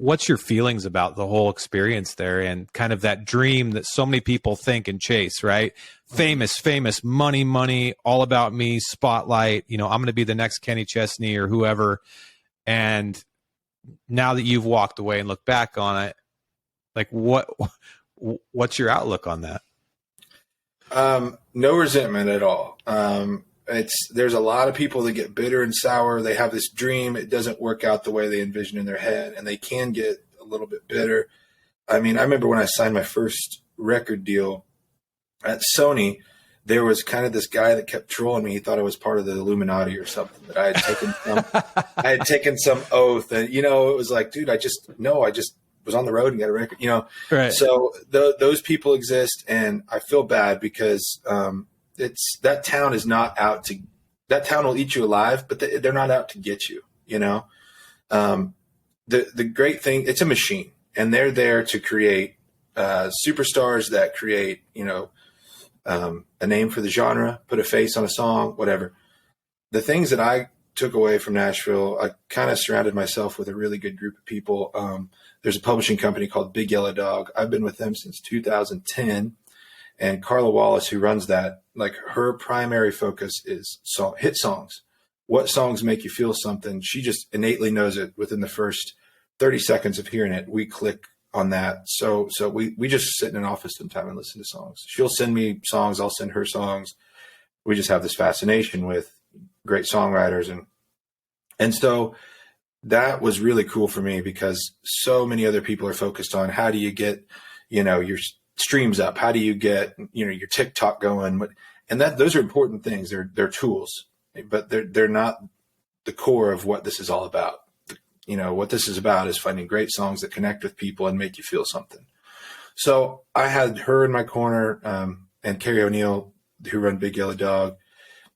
what's your feelings about the whole experience there and kind of that dream that so many people think and chase, right? Famous, money, all about me, spotlight, I'm going to be the next Kenny Chesney or whoever. And now that you've walked away and looked back on it, like what's your outlook on that? No resentment at all. There's a lot of people that get bitter and sour. They have this dream. It doesn't work out the way they envision in their head, and they can get a little bit bitter. I mean, I remember when I signed my first record deal at Sony, there was kind of this guy that kept trolling me. He thought I was part of the Illuminati or something, that I had taken some oath, and, it was like, dude, I just was on the road and got a record, Right. So those people exist, and I feel bad because, that town is not out to, that town will eat you alive, but they're not out to get you, the great thing, it's a machine, and they're there to create, superstars that create, a name for the genre, put a face on a song, whatever. The things that I took away from Nashville, I kind of surrounded myself with a really good group of people. There's a publishing company called Big Yellow Dog. I've been with them since 2010. And Carla Wallace, who runs that, like, her primary focus is hit songs. What songs make you feel something? She just innately knows it within the first 30 seconds of hearing it. We click on that. So we just sit in an office sometime and listen to songs. She'll send me songs. I'll send her songs. We just have this fascination with great songwriters. And so that was really cool for me, because so many other people are focused on how do you get, your streams up? How do you get, your TikTok going? And those are important things. They're tools, but they're not the core of what this is all about. What this is about is finding great songs that connect with people and make you feel something. So I had her in my corner, and Carrie O'Neill, who run Big Yellow Dog,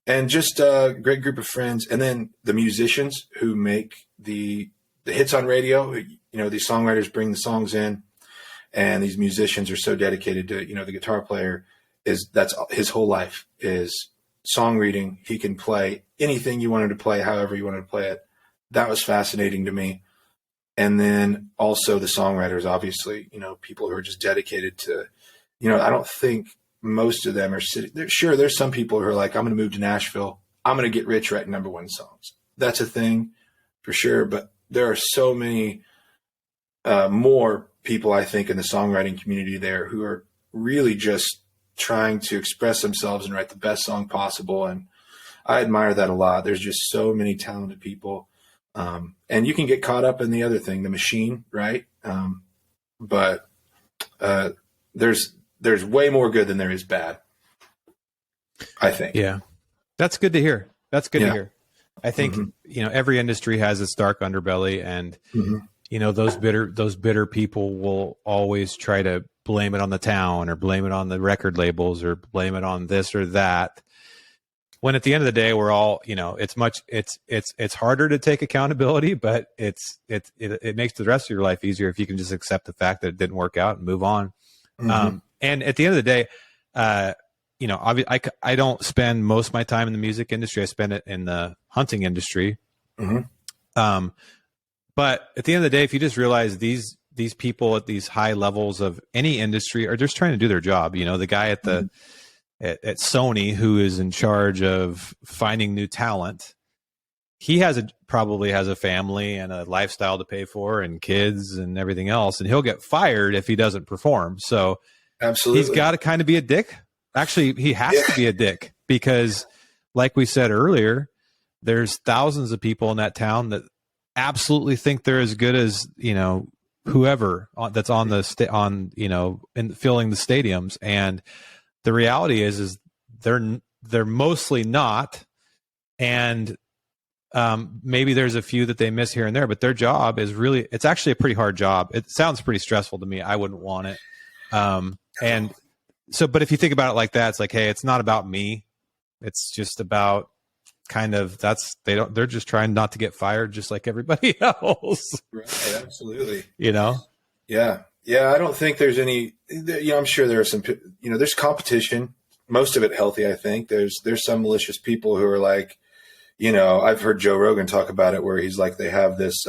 and just a great group of friends. And then the musicians who make the hits on radio. These songwriters bring the songs in, and these musicians are so dedicated to, the guitar player that's his whole life is song reading. He can play anything you want him to play, however you want him to play it. That was fascinating to me. And then also the songwriters, obviously, people who are just dedicated to, I don't think most of them are sitting. Sure, there's some people who are like, I'm going to move to Nashville. I'm going to get rich writing number one songs. That's a thing for sure. But there are so many more people, I think, in the songwriting community there who are really just trying to express themselves and write the best song possible. And I admire that a lot. There's just so many talented people. And you can get caught up in the other thing, the machine, right? But there's way more good than there is bad, I think. Yeah. That's good to hear. To hear. I think, every industry has its dark underbelly, and, those bitter people will always try to blame it on the town, or blame it on the record labels, or blame it on this or that. When at the end of the day, we're all, it's harder to take accountability, but it makes the rest of your life easier if you can just accept the fact that it didn't work out and move on. And at the end of the day, I don't spend most of my time in the music industry. I spend it in the hunting industry. But at the end of the day, if you just realize these people at these high levels of any industry are just trying to do their job, the guy at at Sony who is in charge of finding new talent, he probably has a family and a lifestyle to pay for and kids and everything else, and he'll get fired if he doesn't perform. So absolutely, he's got to kind of be a dick. Actually, he has to be a dick, because like we said earlier, there's thousands of people in that town that absolutely think they're as good as, whoever that's on in filling the stadiums. And the reality is they're mostly not. And maybe there's a few that they miss here and there, but their job is it's actually a pretty hard job. It sounds pretty stressful to me. I wouldn't want it. And so, but if you think about it like that, it's like, hey, it's not about me. It's just about they're just trying not to get fired just like everybody else. Right. Absolutely. Yeah. Yeah. I don't think there's any, I'm sure there are some, there's competition, most of it healthy. I think there's some malicious people who are like, I've heard Joe Rogan talk about it, where he's like, they have this,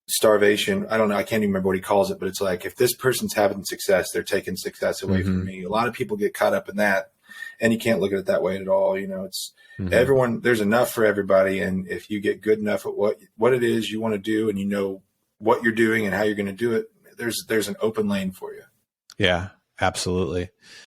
starvation. I don't know. I can't even remember what he calls it, but it's like, if this person's having success, they're taking success away from me. A lot of people get caught up in that, and you can't look at it that way at all. You know, it's everyone, there's enough for everybody. And if you get good enough at what it is you want to do, and you know what you're doing and how you're going to do it, there's an open lane for you. Yeah, absolutely.